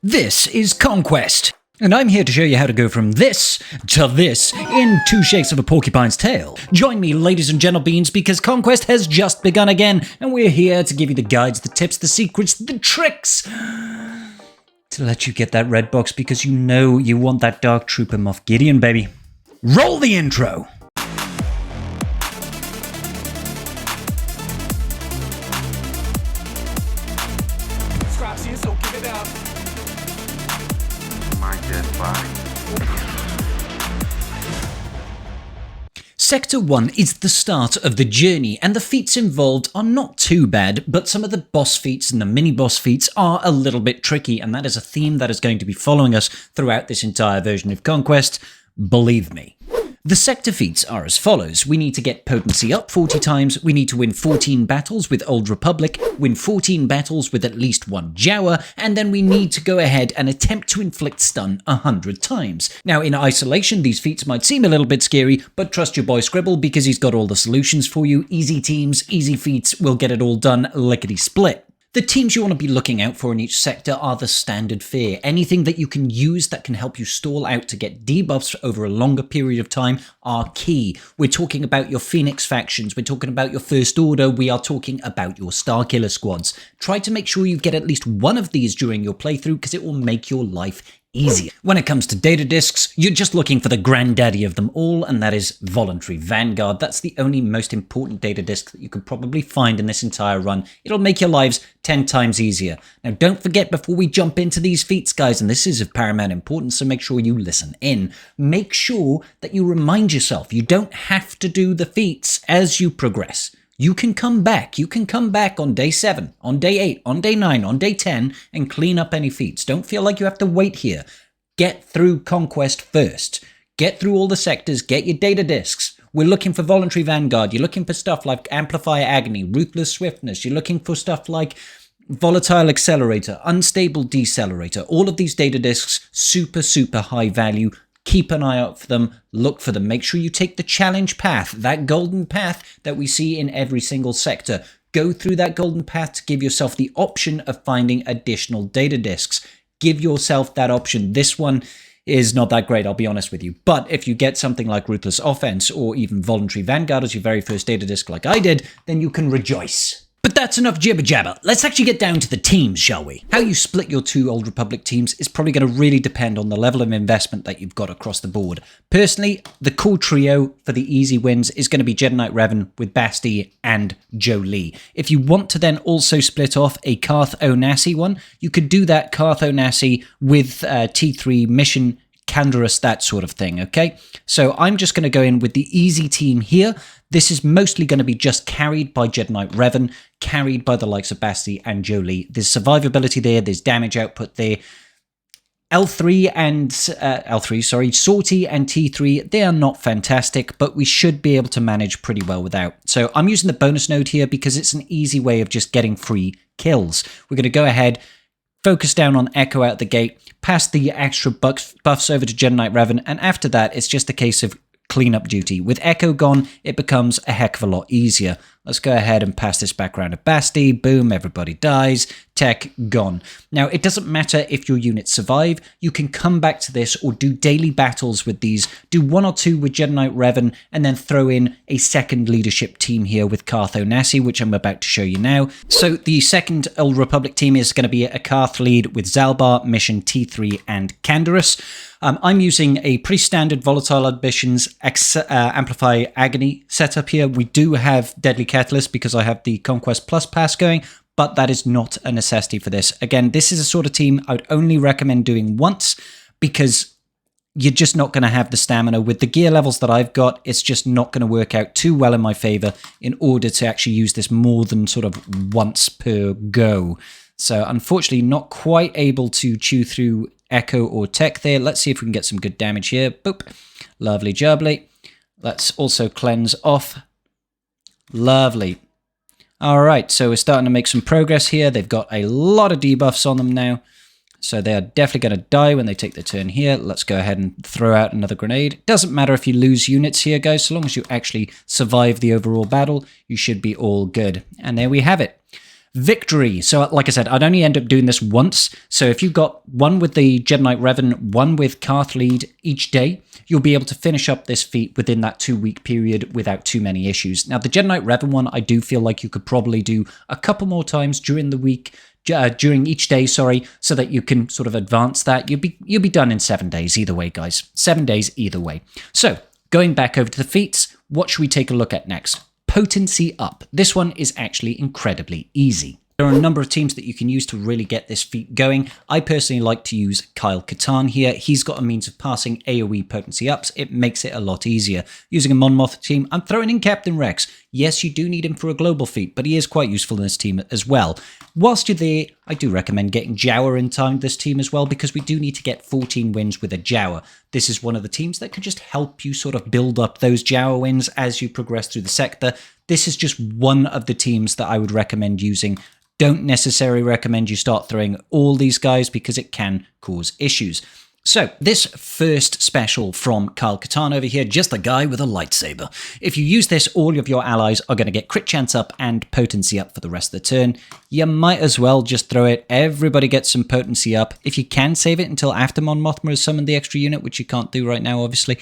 This is Conquest, and I'm here to show you how to go from this to this in 2 shakes of a porcupine's tail. Join me, ladies and gentlemen, because Conquest has just begun again, and we're here to give you the guides, the tips, the secrets, the tricks to let you get that red box because you know you want that Dark Trooper Moff Gideon, baby. Roll the intro! So give it up. My dead body. Sector 1 is the start of the journey, and the feats involved are not too bad, but some of the boss feats and the mini-boss feats are a little bit tricky, and that is a theme that is going to be following us throughout this entire version of Conquest, believe me. The sector feats are as follows. We need to get Potency up 40 times, we need to win 14 battles with Old Republic, win 14 battles with at least 1 Jawa, and then we need to go ahead and attempt to inflict stun 100 times. Now in isolation these feats might seem a little bit scary, but trust your boy Scribble because he's got all the solutions for you. Easy teams, easy feats, we'll get it all done lickety-split. The teams you want to be looking out for in each sector are the standard fare. Anything that you can use that can help you stall out to get debuffs over a longer period of time are key. We're talking about your Phoenix factions, we're talking about your First Order, we are talking about your Starkiller squads. Try to make sure you get at least one of these during your playthrough because it will make your life easier. When it comes to data discs, you're just looking for the granddaddy of them all, and that is Voluntary Vanguard. That's the only most important data disc that you could probably find in this entire run. It'll make your lives 10 times easier. Now don't forget, before we jump into these feats, guys, and this is of paramount importance, so make sure you listen in. Make sure that you remind yourself you don't have to do the feats as you progress. You can come back. You can come back on day 7, on day 8, on day 9, on day 10, and clean up any feats. Don't feel like you have to wait here. Get through Conquest first. Get through all the sectors. Get your data discs. We're looking for Voluntary Vanguard. You're looking for stuff like Amplifier Agony, Ruthless Swiftness. You're looking for stuff like Volatile Accelerator, Unstable Decelerator. All of these data discs, super, super high value. Keep an eye out for them, look for them. Make sure you take the challenge path, that golden path that we see in every single sector. Go through that golden path to give yourself the option of finding additional data discs. Give yourself that option. This one is not that great, I'll be honest with you. But if you get something like Ruthless Offense or even Voluntary Vanguard as your very first data disc like I did, then you can rejoice. But that's enough jibber jabber. Let's actually get down to the teams, shall we? How you split your 2 Old Republic teams is probably going to really depend on the level of investment that you've got across the board. Personally, the cool trio for the easy wins is going to be Jedi Knight Revan with Basti and Jolee. If you want to then also split off a Carth Onassi one, you could do that Carth Onassi with T3 Mission Canderous, that sort of thing, okay? So I'm just going to go in with the easy team here. This is mostly going to be just carried by Jedi Knight Revan, carried by the likes of Basti and Jolee. There's survivability there, there's damage output there. Sortie and T3, they are not fantastic, but we should be able to manage pretty well without. So I'm using the bonus node here because it's an easy way of just getting free kills. We're going to go ahead, focus down on Echo out the gate, pass the extra buffs over to Jedi Knight Revan, and after that, it's just a case of cleanup duty. With Echo gone, it becomes a heck of a lot easier. Let's go ahead and pass this back around to Basti. Boom, everybody dies. Tech gone. Now, it doesn't matter if your units survive. You can come back to this or do daily battles with these. Do 1 or 2 with Jedi Knight Revan and then throw in a second leadership team here with Carth Onassi, which I'm about to show you now. So the second Old Republic team is going to be a Carth lead with Zalbar, Mission, T3, and Canderous. I'm using a pretty standard Volatile Ambitions Amplify Agony setup here. We do have Deadly Catalyst because I have the Conquest Plus pass going, but that is not a necessity for this. Again, this is a sort of team I would only recommend doing once because you're just not going to have the stamina. With the gear levels that I've got, it's just not going to work out too well in my favor in order to actually use this more than sort of once per go. So unfortunately, not quite able to chew through Echo or Tech there. Let's see if we can get some good damage here. Boop. Lovely jubbly. Let's also cleanse off. Lovely. All right, so we're starting to make some progress here. They've got a lot of debuffs on them now. So they are definitely going to die when they take their turn here. Let's go ahead and throw out another grenade. Doesn't matter if you lose units here, guys. So long as you actually survive the overall battle, you should be all good. And there we have it. Victory. So like I said, I'd only end up doing this once. So if you've got one with the Jedi Knight Revan, one with Karth Lead each day, you'll be able to finish up this feat within that 2-week period without too many issues. Now, the Jedi Knight Revan one, I do feel like you could probably do a couple more times during the week, during each day, sorry, so that you can sort of advance that. You'll be done in 7 days either way, guys. 7 days either way. So going back over to the feats, what should we take a look at next? Potency Up. This one is actually incredibly easy. There are a number of teams that you can use to really get this feat going. I personally like to use Kyle Katarn here. He's got a means of passing AoE potency ups. It makes it a lot easier. Using a Mon Mothma team, I'm throwing in Captain Rex. Yes, you do need him for a global feat, but he is quite useful in this team as well. Whilst you're there, I do recommend getting Jawa in time this team as well, because we do need to get 14 wins with a Jawa. This is one of the teams that can just help you sort of build up those Jawa wins as you progress through the sector. This is just one of the teams that I would recommend using. Don't necessarily recommend you start throwing all these guys because it can cause issues. So this first special from Kyle Katarn over here, just a guy with a lightsaber. If you use this, all of your allies are going to get crit chance up and potency up for the rest of the turn. You might as well just throw it. Everybody gets some potency up. If you can save it until after Mon Mothma has summoned the extra unit, which you can't do right now, obviously,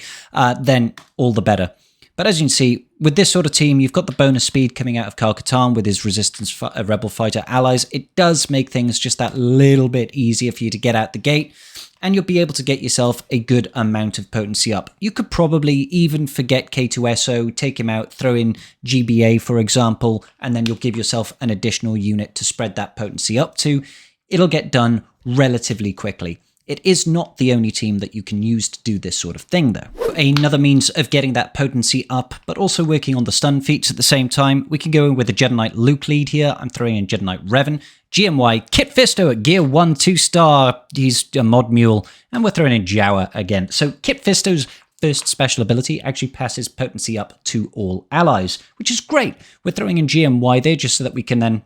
then all the better. But as you can see, with this sort of team, you've got the bonus speed coming out of Kyle Katarn with his Resistance Rebel Fighter allies. It does make things just that little bit easier for you to get out the gate, and you'll be able to get yourself a good amount of potency up. You could probably even forget K2SO, take him out, throw in GBA, for example, and then you'll give yourself an additional unit to spread that potency up to. It'll get done relatively quickly. It is not the only team that you can use to do this sort of thing, though. Another means of getting that potency up, but also working on the stun feats at the same time, we can go in with the Jedi Knight Luke lead here. I'm throwing in Jedi Knight Revan. GMY, Kit Fisto at Gear 1, 2-star. He's a mod mule. And we're throwing in Jawa again. So Kit Fisto's first special ability actually passes potency up to all allies, which is great. We're throwing in GMY there just so that we can then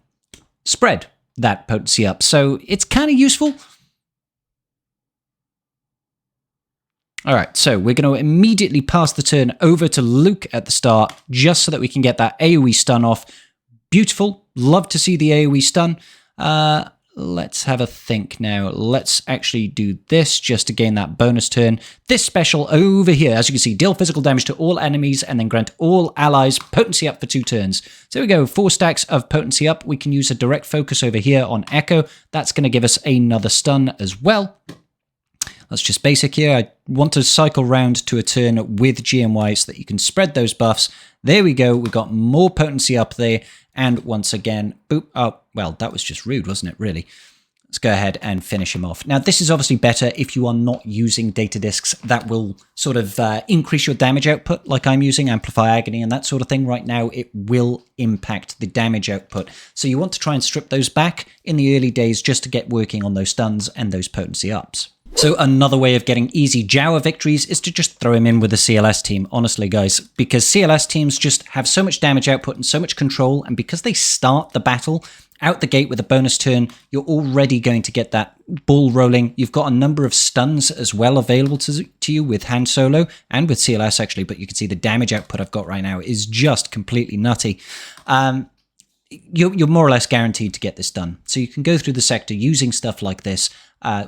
spread that potency up. So it's kind of useful. All right, so we're going to immediately pass the turn over to Luke at the start, just so that we can get that AoE stun off. Beautiful. Love to see the AoE stun. Let's have a think now. Let's actually do this just to gain that bonus turn. This special over here, as you can see, deal physical damage to all enemies and then grant all allies potency up for 2 turns. So we go, 4 stacks of potency up. We can use a direct focus over here on Echo. That's going to give us another stun as well. That's just basic here. I want to cycle round to a turn with GMY so that you can spread those buffs. There we go. We've got more potency up there. And once again, boop. Oh, well, that was just rude, wasn't it, really? Let's go ahead and finish him off. Now, this is obviously better if you are not using data discs. That will sort of increase your damage output, like I'm using, Amplify Agony and that sort of thing. Right now, it will impact the damage output. So you want to try and strip those back in the early days just to get working on those stuns and those potency ups. So another way of getting easy Jawa victories is to just throw him in with a CLS team, honestly, guys, because CLS teams just have so much damage output and so much control, and because they start the battle out the gate with a bonus turn, you're already going to get that ball rolling. You've got a number of stuns as well available to you with Han Solo and with CLS, actually, but you can see the damage output I've got right now is just completely nutty. You're more or less guaranteed to get this done. So you can go through the sector using stuff like this,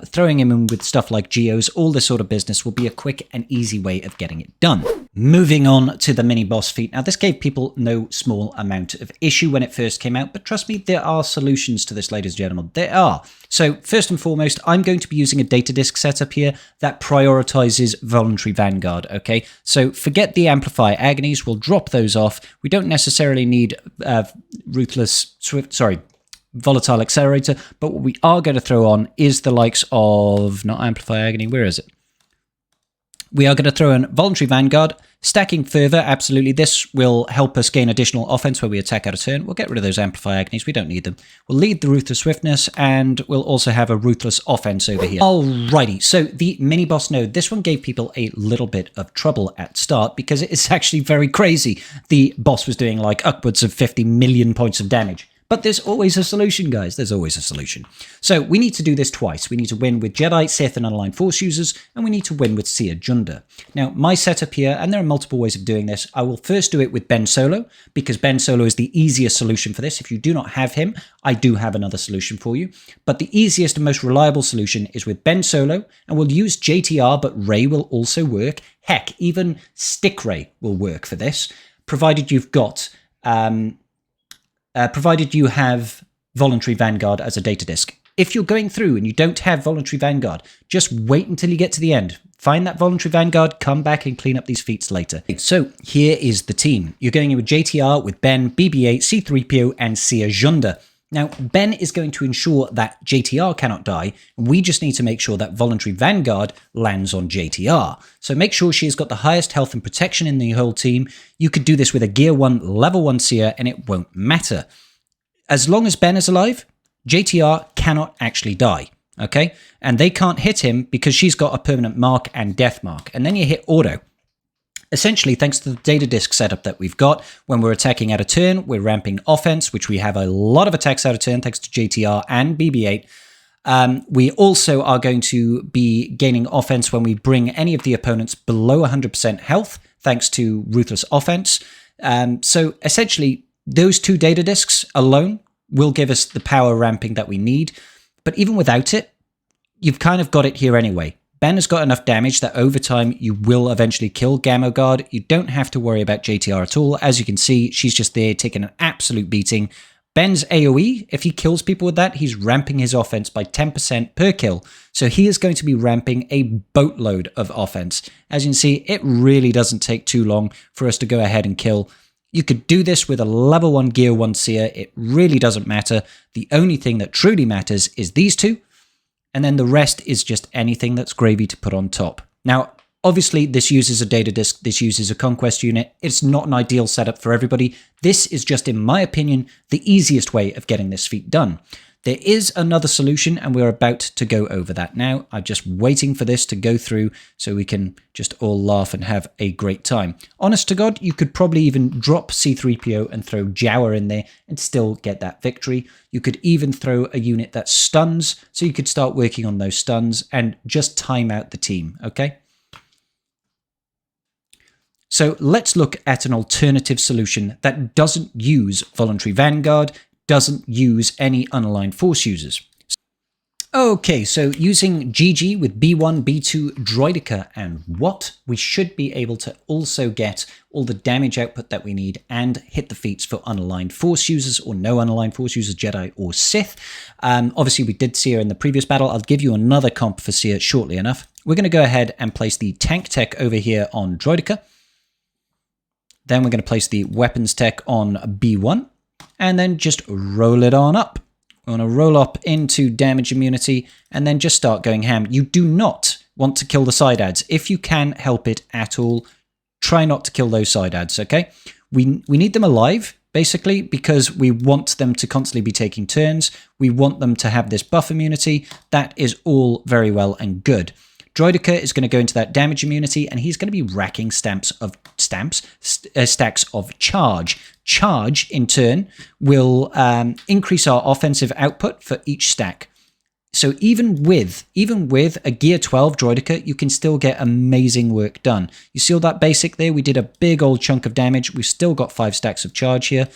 throwing him in with stuff like Geos, all this sort of business will be a quick and easy way of getting it done. Moving on to the mini boss feat. Now, this gave people no small amount of issue when it first came out, but trust me, there are solutions to this, ladies and gentlemen. There are. So first and foremost, I'm going to be using a data disk setup here that prioritizes voluntary vanguard, okay? So forget the Amplify Agonies, we'll drop those off. We don't necessarily need Volatile Accelerator, but what we are going to throw on is the likes of, not Amplify Agony, where is it? We are going to throw in Voluntary Vanguard, stacking further, absolutely. This will help us gain additional offense where we attack out of turn. We'll get rid of those Amplify Agonies, we don't need them. We'll lead the Ruthless Swiftness, and we'll also have a Ruthless Offense over here. Alrighty, so the mini boss node, this one gave people a little bit of trouble at start because it is actually very crazy. The boss was doing like upwards of 50 million points of damage. But there's always a solution, guys. There's always a solution. So we need to do this twice. We need to win with Jedi, Sith, and Unaligned Force users, and we need to win with Seer Junda. Now, my setup here, and there are multiple ways of doing this, I will first do it with Ben Solo, because Ben Solo is the easiest solution for this. If you do not have him, I do have another solution for you. But the easiest and most reliable solution is with Ben Solo, and we'll use JTR, but Rey will also work. Heck, even Stick Rey will work for this, provided you've got... provided you have Voluntary Vanguard as a data disk. If you're going through and you don't have Voluntary Vanguard, just wait until you get to the end. Find that Voluntary Vanguard, come back and clean up these feats later. So here is the team. You're going in with JTR, with Ben, BB-8, C-3PO, and Seer Junda. Now, Ben is going to ensure that JTR cannot die. We just need to make sure that Voluntary Vanguard lands on JTR. So make sure she has got the highest health and protection in the whole team. You could do this with a Gear 1, Level 1 Seer, and it won't matter. As long as Ben is alive, JTR cannot actually die, okay? And they can't hit him because she's got a permanent mark and death mark. And then you hit auto. Essentially, thanks to the data disk setup that we've got, when we're attacking out of turn, we're ramping offense, which we have a lot of attacks out of turn thanks to JTR and BB-8. We also are going to be gaining offense when we bring any of the opponents below 100% health, thanks to Ruthless Offense. So essentially, those two data disks alone will give us the power ramping that we need. But even without it, you've kind of got it here anyway. Ben has got enough damage that over time you will eventually kill Gamma Guard. You don't have to worry about JTR at all. As you can see, she's just there taking an absolute beating. Ben's AoE, if he kills people with that, he's ramping his offense by 10% per kill. So he is going to be ramping a boatload of offense. As you can see, it really doesn't take too long for us to go ahead and kill. You could do this with a level 1 Gear 1 Seer. It really doesn't matter. The only thing that truly matters is these two. And then the rest is just anything that's gravy to put on top. Now, obviously, this uses a data disk. This uses a Conquest unit. It's not an ideal setup for everybody. This is just, in my opinion, the easiest way of getting this feat done. There is another solution, and we're about to go over that now. I'm just waiting for this to go through so we can just all laugh and have a great time. Honest to God, you could probably even drop C-3PO and throw Jawa in there and still get that victory. You could even throw a unit that stuns, so you could start working on those stuns and just time out the team, okay? So let's look at an alternative solution that doesn't use Voluntary Vanguard, doesn't use any unaligned force users. Okay, so using GG with B1, B2, Droideka and What, we should be able to also get all the damage output that we need and hit the feats for unaligned force users or no unaligned force users, Jedi or Sith. Obviously, we did Seer in the previous battle. I'll give you another comp for Seer shortly enough. We're going to go ahead and place the tank tech over here on Droideka. Then we're going to place the weapons tech on B1. And then just roll it on up. We're going to roll up into damage immunity and then just start going ham. You do not want to kill the side adds. If you can help it at all, try not to kill those side adds, okay? We need them alive, basically, because we want them to constantly be taking turns. We want them to have this buff immunity. That is all very well and good. Droideka is going to go into that damage immunity, and he's going to be racking stacks of charge. Charge, in turn, will increase our offensive output for each stack. So even with a Gear 12 Droideka, you can still get amazing work done. You see all that basic there? We did a big old chunk of damage. We've still got 5 stacks of charge here.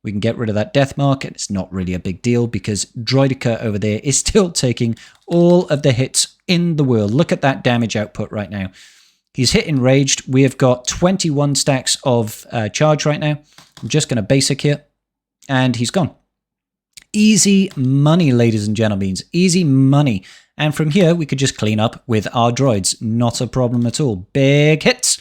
We can get rid of that death mark, and it's not really a big deal because Droideka over there is still taking all of the hits in the world. Look at that damage output right now. He's hit enraged. We have got 21 stacks of charge right now. I'm just going to basic here, and he's gone. Easy money, ladies and gentlemen. Easy money. And from here, we could just clean up with our droids. Not a problem at all. Big hits.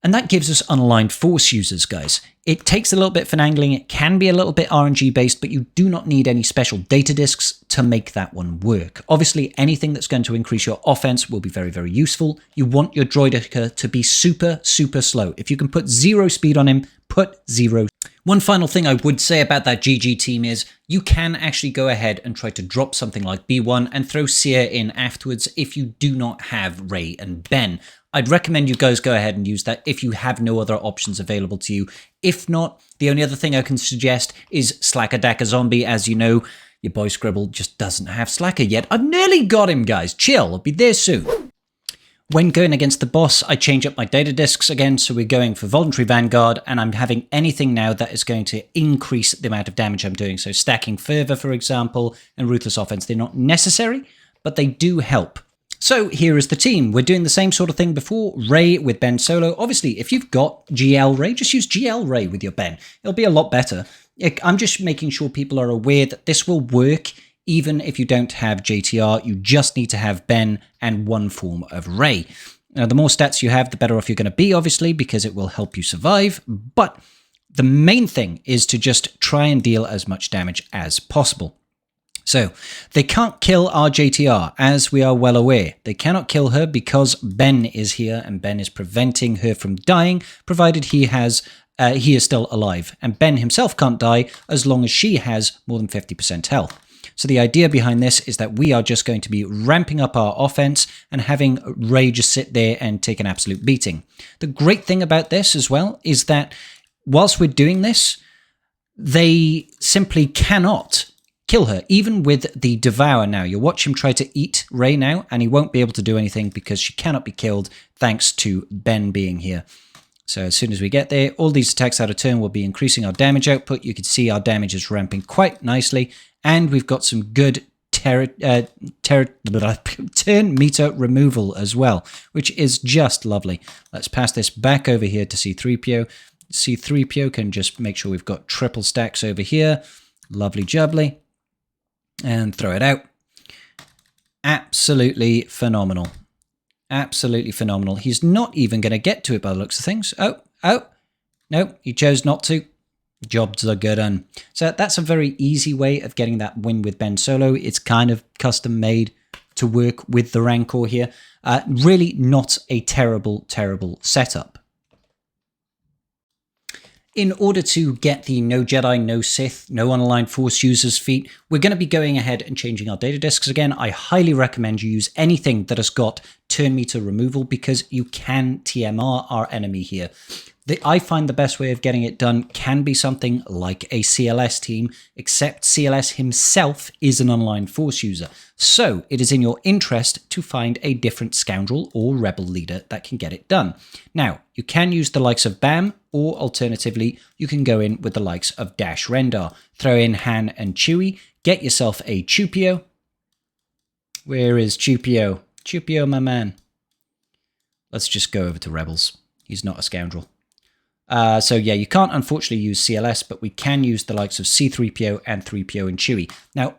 And that gives us unaligned force users, guys. It takes a little bit finagling. It can be a little bit RNG based, but you do not need any special data disks to make that one work. Obviously, anything that's going to increase your offense will be very, very useful. You want your Droideka to be super, super slow. If you can put 0 speed on him, put 0. One final thing I would say about that GG team is you can actually go ahead and try to drop something like B1 and throw Seer in afterwards if you do not have Ray and Ben. I'd recommend you guys go ahead and use that if you have no other options available to you. If not, the only other thing I can suggest is Slacker Dacker Zombie. As you know, your boy Scribble just doesn't have Slacker yet. I've nearly got him, guys. Chill, I'll be there soon. When going against the boss, I change up my data discs again, so we're going for Voluntary Vanguard, and I'm having anything now that is going to increase the amount of damage I'm doing. So Stacking Fervor, for example, and Ruthless Offense. They're not necessary, but they do help. So here is the team. We're doing the same sort of thing before. Ray with Ben solo. Obviously, if you've got GL Ray, just use GL Ray with your Ben. It'll be a lot better. I'm just making sure people are aware that this will work even if you don't have JTR. You just need to have Ben and one form of Ray. Now, the more stats you have, the better off you're going to be, obviously, because it will help you survive. But the main thing is to just try and deal as much damage as possible. So, they can't kill our JTR, as we are well aware. They cannot kill her because Ben is here, and Ben is preventing her from dying, provided he is still alive. And Ben himself can't die as long as she has more than 50% health. So the idea behind this is that we are just going to be ramping up our offense and having Ray just sit there and take an absolute beating. The great thing about this as well is that whilst we're doing this, they simply cannot kill her, even with the Devour now. You'll watch him try to eat Ray now, and he won't be able to do anything because she cannot be killed thanks to Ben being here. So as soon as we get there, all these attacks out of turn will be increasing our damage output. You can see our damage is ramping quite nicely, and we've got some good turn meter removal as well, which is just lovely. Let's pass this back over here to C3PO. C3PO can just make sure we've got triple stacks over here. Lovely jubbly. And throw it out. Absolutely phenomenal. Absolutely phenomenal. He's not even going to get to it by the looks of things. Oh, no, he chose not to. Jobs are good done. So that's a very easy way of getting that win with Ben solo. It's kind of custom made to work with the Rancor here. Really not a terrible setup. In order to get the no Jedi, no Sith, no unaligned Force users feat, we're going to be going ahead and changing our data discs again. I highly recommend you use anything that has got turn meter removal because you can TMR our enemy here. I find the best way of getting it done can be something like a CLS team, except CLS himself is an unaligned Force user. So it is in your interest to find a different scoundrel or rebel leader that can get it done. Now, you can use the likes of BAM, or alternatively, you can go in with the likes of Dash Rendar. Throw in Han and Chewie, get yourself a Chupio. Where is Chupio? Chupio, my man. Let's just go over to Rebels. He's not a scoundrel. So yeah, you can't unfortunately use CLS, but we can use the likes of C3PO and 3PO and Chewie. Now,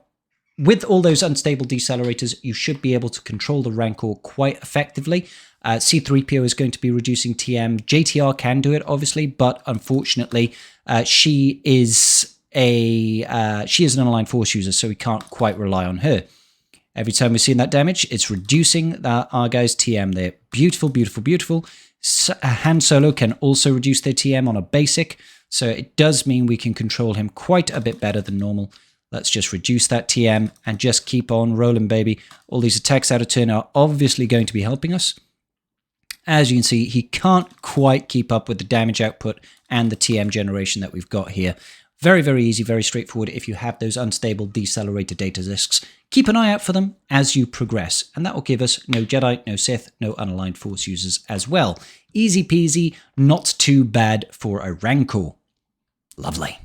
with all those unstable decelerators, you should be able to control the Rancor quite effectively. C3PO is going to be reducing TM. JTR can do it, obviously, but unfortunately, she is an unaligned Force user, so we can't quite rely on her. Every time we're seeing that damage, it's reducing our guy's TM there. Beautiful, beautiful, beautiful. Han Solo can also reduce their TM on a basic, so it does mean we can control him quite a bit better than normal. Let's just reduce that TM and just keep on rolling, baby. All these attacks out of turn are obviously going to be helping us. As you can see, he can't quite keep up with the damage output and the TM generation that we've got here. Very, very easy, very straightforward if you have those unstable decelerator data discs. Keep an eye out for them as you progress, and that will give us no Jedi, no Sith, no unaligned Force users as well. Easy peasy, not too bad for a Rancor. Lovely.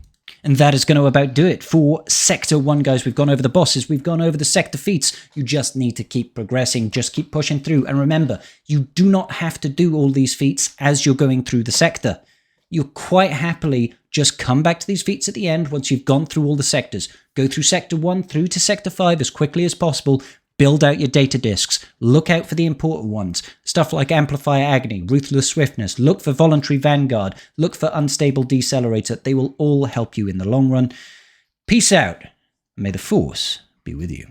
And that is going to about do it for Sector 1, guys. We've gone over the bosses, we've gone over the sector feats. You just need to keep progressing, just keep pushing through. And remember, you do not have to do all these feats as you're going through the sector. You quite happily just come back to these feats at the end once you've gone through all the sectors. Go through Sector 1 through to Sector 5 as quickly as possible. Build out your data discs. Look out for the important ones. Stuff like Amplifier Agony, Ruthless Swiftness. Look for Voluntary Vanguard. Look for Unstable Decelerator. They will all help you in the long run. Peace out. May the Force be with you.